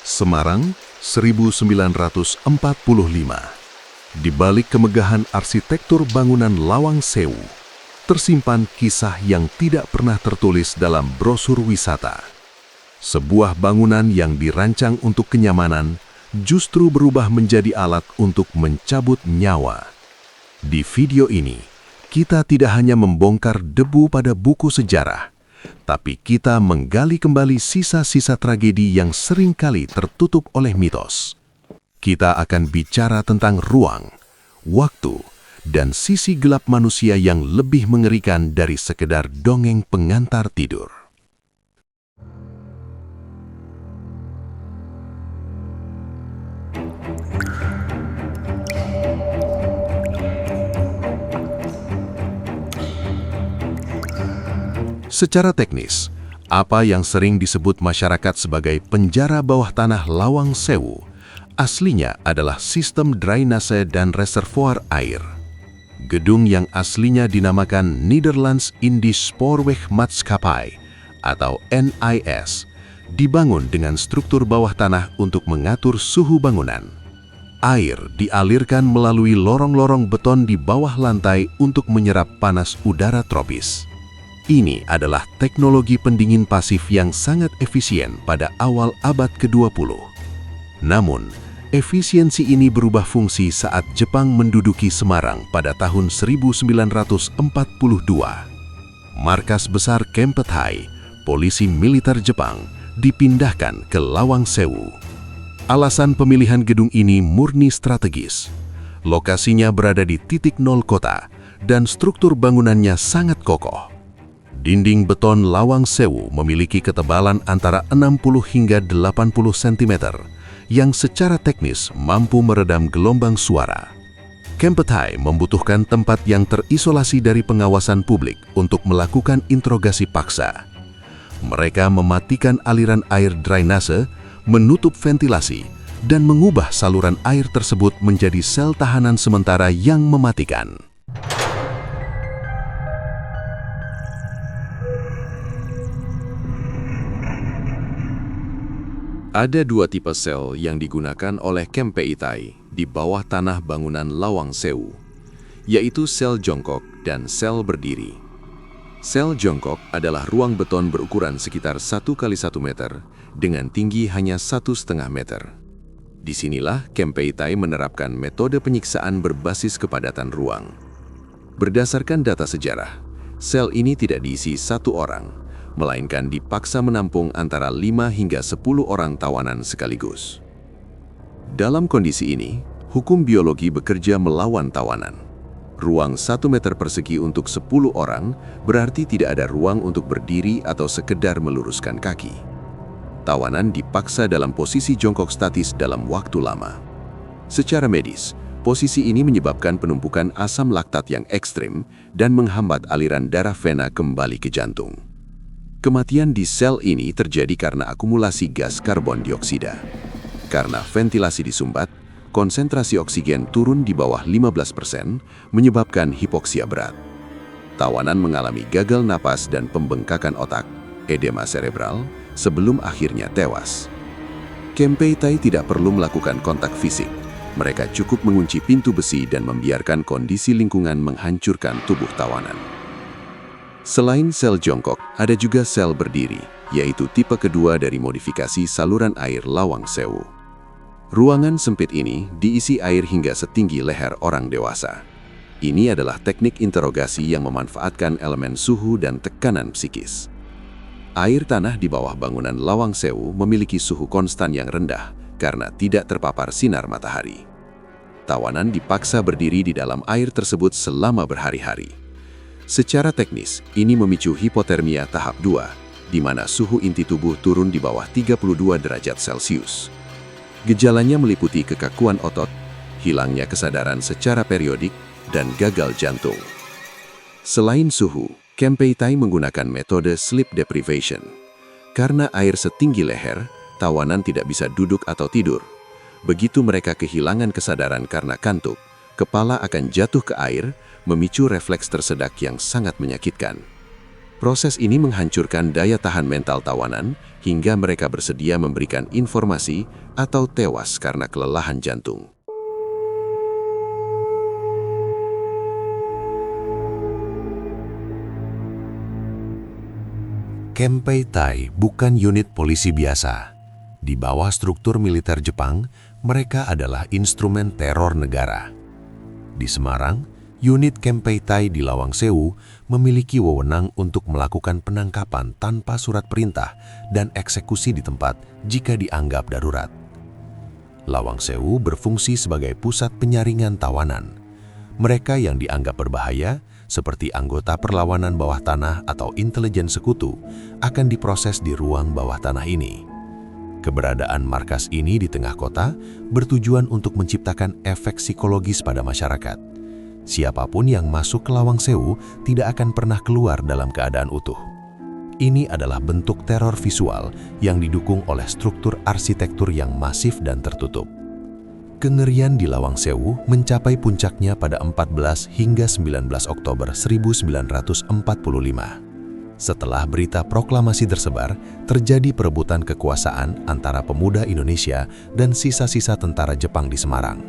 Semarang, 1945. Di balik kemegahan arsitektur bangunan Lawang Sewu, tersimpan kisah yang tidak pernah tertulis dalam brosur wisata. Sebuah bangunan yang dirancang untuk kenyamanan, justru berubah menjadi alat untuk mencabut nyawa. Di video ini, kita tidak hanya membongkar debu pada buku sejarah, tapi kita menggali kembali sisa-sisa tragedi yang seringkali tertutup oleh mitos. Kita akan bicara tentang ruang, waktu, dan sisi gelap manusia yang lebih mengerikan dari sekedar dongeng pengantar tidur. Secara teknis, apa yang sering disebut masyarakat sebagai penjara bawah tanah Lawang Sewu aslinya adalah sistem drainase dan reservoir air. Gedung yang aslinya dinamakan Nederlands Indisch Spoorwegmaatschappij atau NIS dibangun dengan struktur bawah tanah untuk mengatur suhu bangunan. Air dialirkan melalui lorong-lorong beton di bawah lantai untuk menyerap panas udara tropis. Ini adalah teknologi pendingin pasif yang sangat efisien pada awal abad ke-20. Namun, efisiensi ini berubah fungsi saat Jepang menduduki Semarang pada tahun 1942. Markas besar Kempeitai, polisi militer Jepang, dipindahkan ke Lawang Sewu. Alasan pemilihan gedung ini murni strategis. Lokasinya berada di titik nol kota dan struktur bangunannya sangat kokoh. Dinding beton Lawang Sewu memiliki ketebalan antara 60 hingga 80 cm yang secara teknis mampu meredam gelombang suara. Kempeitai membutuhkan tempat yang terisolasi dari pengawasan publik untuk melakukan interogasi paksa. Mereka mematikan aliran air drainase, menutup ventilasi, dan mengubah saluran air tersebut menjadi sel tahanan sementara yang mematikan. Ada dua tipe sel yang digunakan oleh Kempeitai di bawah tanah bangunan Lawang Sewu, yaitu sel jongkok dan sel berdiri. Sel jongkok adalah ruang beton berukuran sekitar 1 kali 1 meter dengan tinggi hanya 1,5 meter. Disinilah Kempeitai menerapkan metode penyiksaan berbasis kepadatan ruang. Berdasarkan data sejarah, sel ini tidak diisi satu orang, melainkan dipaksa menampung antara 5 hingga 10 orang tawanan sekaligus. Dalam kondisi ini, hukum biologi bekerja melawan tawanan. Ruang 1 meter persegi untuk 10 orang berarti tidak ada ruang untuk berdiri atau sekedar meluruskan kaki. Tawanan dipaksa dalam posisi jongkok statis dalam waktu lama. Secara medis, posisi ini menyebabkan penumpukan asam laktat yang ekstrim dan menghambat aliran darah vena kembali ke jantung. Kematian di sel ini terjadi karena akumulasi gas karbon dioksida. Karena ventilasi disumbat, konsentrasi oksigen turun di bawah 15%, menyebabkan hipoksia berat. Tawanan mengalami gagal napas dan pembengkakan otak, edema cerebral, sebelum akhirnya tewas. Kempeitai tidak perlu melakukan kontak fisik. Mereka cukup mengunci pintu besi dan membiarkan kondisi lingkungan menghancurkan tubuh tawanan. Selain sel jongkok, ada juga sel berdiri, yaitu tipe kedua dari modifikasi saluran air Lawang Sewu. Ruangan sempit ini diisi air hingga setinggi leher orang dewasa. Ini adalah teknik interogasi yang memanfaatkan elemen suhu dan tekanan psikis. Air tanah di bawah bangunan Lawang Sewu memiliki suhu konstan yang rendah karena tidak terpapar sinar matahari. Tawanan dipaksa berdiri di dalam air tersebut selama berhari-hari. Secara teknis, ini memicu hipotermia tahap 2, di mana suhu inti tubuh turun di bawah 32 derajat Celcius. Gejalanya meliputi kekakuan otot, hilangnya kesadaran secara periodik, dan gagal jantung. Selain suhu, Kempeitai menggunakan metode sleep deprivation. Karena air setinggi leher, tawanan tidak bisa duduk atau tidur. Begitu mereka kehilangan kesadaran karena kantuk, kepala akan jatuh ke air, memicu refleks tersedak yang sangat menyakitkan. Proses ini menghancurkan daya tahan mental tawanan hingga mereka bersedia memberikan informasi atau tewas karena kelelahan jantung. Kempeitai bukan unit polisi biasa. Di bawah struktur militer Jepang, mereka adalah instrumen teror negara. Di Semarang, unit Kempeitai di Lawang Sewu memiliki wewenang untuk melakukan penangkapan tanpa surat perintah dan eksekusi di tempat jika dianggap darurat. Lawang Sewu berfungsi sebagai pusat penyaringan tawanan. Mereka yang dianggap berbahaya, seperti anggota perlawanan bawah tanah atau intelijen sekutu, akan diproses di ruang bawah tanah ini. Keberadaan markas ini di tengah kota bertujuan untuk menciptakan efek psikologis pada masyarakat. Siapapun yang masuk ke Lawang Sewu tidak akan pernah keluar dalam keadaan utuh. Ini adalah bentuk teror visual yang didukung oleh struktur arsitektur yang masif dan tertutup. Kengerian di Lawang Sewu mencapai puncaknya pada 14 hingga 19 Oktober 1945. Setelah berita proklamasi tersebar, terjadi perebutan kekuasaan antara pemuda Indonesia dan sisa-sisa tentara Jepang di Semarang.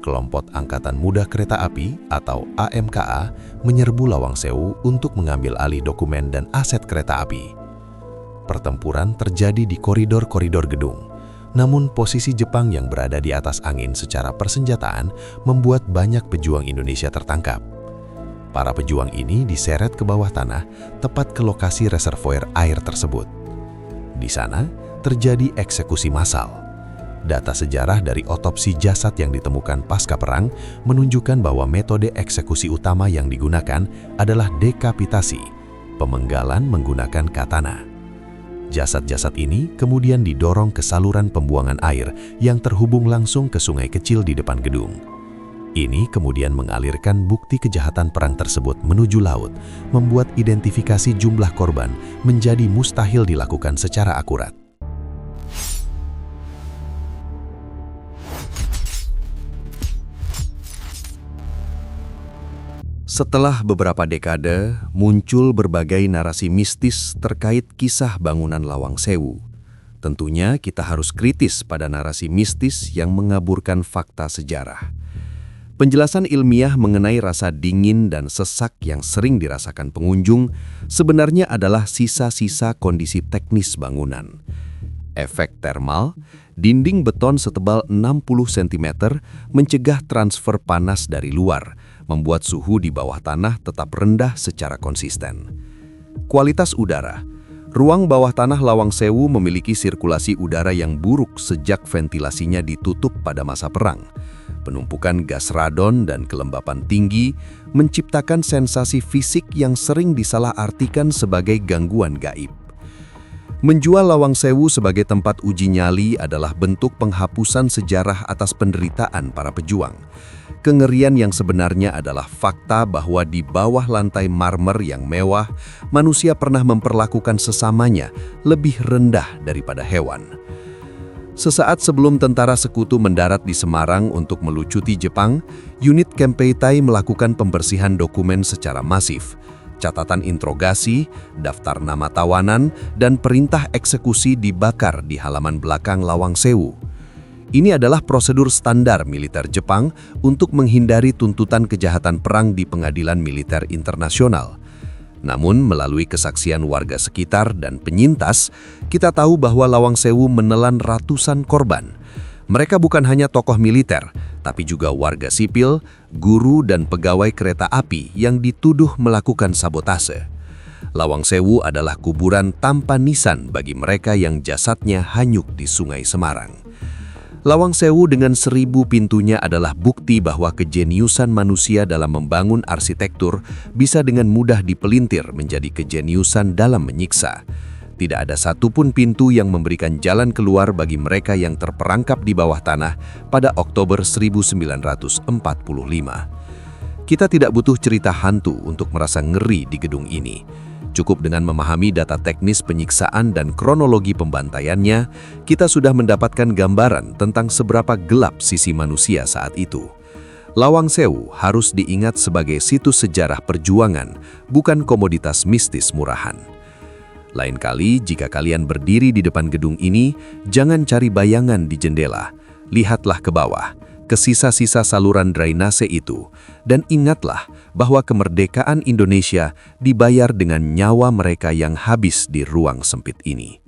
Kelompok Angkatan Muda Kereta Api atau AMKA menyerbu Lawang Sewu untuk mengambil alih dokumen dan aset kereta api. Pertempuran terjadi di koridor-koridor gedung. Namun posisi Jepang yang berada di atas angin secara persenjataan membuat banyak pejuang Indonesia tertangkap. Para pejuang ini diseret ke bawah tanah, tepat ke lokasi reservoir air tersebut. Di sana terjadi eksekusi massal. Data sejarah dari otopsi jasad yang ditemukan pasca perang menunjukkan bahwa metode eksekusi utama yang digunakan adalah dekapitasi, pemenggalan menggunakan katana. Jasad-jasad ini kemudian didorong ke saluran pembuangan air yang terhubung langsung ke sungai kecil di depan gedung. Ini kemudian mengalirkan bukti kejahatan perang tersebut menuju laut, membuat identifikasi jumlah korban menjadi mustahil dilakukan secara akurat. Setelah beberapa dekade, muncul berbagai narasi mistis terkait kisah bangunan Lawang Sewu. Tentunya kita harus kritis pada narasi mistis yang mengaburkan fakta sejarah. Penjelasan ilmiah mengenai rasa dingin dan sesak yang sering dirasakan pengunjung sebenarnya adalah sisa-sisa kondisi teknis bangunan. Efek termal, dinding beton setebal 60 cm mencegah transfer panas dari luar, membuat suhu di bawah tanah tetap rendah secara konsisten. Kualitas udara. Ruang bawah tanah Lawang Sewu memiliki sirkulasi udara yang buruk sejak ventilasinya ditutup pada masa perang. Penumpukan gas radon dan kelembapan tinggi menciptakan sensasi fisik yang sering disalahartikan sebagai gangguan gaib. Menjual Lawang Sewu sebagai tempat uji nyali adalah bentuk penghapusan sejarah atas penderitaan para pejuang. Kengerian yang sebenarnya adalah fakta bahwa di bawah lantai marmer yang mewah, manusia pernah memperlakukan sesamanya lebih rendah daripada hewan. Sesaat sebelum tentara sekutu mendarat di Semarang untuk melucuti Jepang, unit Kempeitai melakukan pembersihan dokumen secara masif. Catatan interogasi, daftar nama tawanan, dan perintah eksekusi dibakar di halaman belakang Lawang Sewu. Ini adalah prosedur standar militer Jepang untuk menghindari tuntutan kejahatan perang di pengadilan militer internasional. Namun, melalui kesaksian warga sekitar dan penyintas, kita tahu bahwa Lawang Sewu menelan ratusan korban. Mereka bukan hanya tokoh militer, tapi juga warga sipil, guru, dan pegawai kereta api yang dituduh melakukan sabotase. Lawang Sewu adalah kuburan tanpa nisan bagi mereka yang jasadnya hanyut di Sungai Semarang. Lawang Sewu dengan 1000 pintunya adalah bukti bahwa kejeniusan manusia dalam membangun arsitektur bisa dengan mudah dipelintir menjadi kejeniusan dalam menyiksa. Tidak ada satupun pintu yang memberikan jalan keluar bagi mereka yang terperangkap di bawah tanah pada Oktober 1945. Kita tidak butuh cerita hantu untuk merasa ngeri di gedung ini. Cukup dengan memahami data teknis penyiksaan dan kronologi pembantaiannya, kita sudah mendapatkan gambaran tentang seberapa gelap sisi manusia saat itu. Lawang Sewu harus diingat sebagai situs sejarah perjuangan, bukan komoditas mistis murahan. Lain kali, jika kalian berdiri di depan gedung ini, jangan cari bayangan di jendela. Lihatlah ke bawah, ke sisa-sisa saluran drainase itu, dan ingatlah bahwa kemerdekaan Indonesia dibayar dengan nyawa mereka yang habis di ruang sempit ini.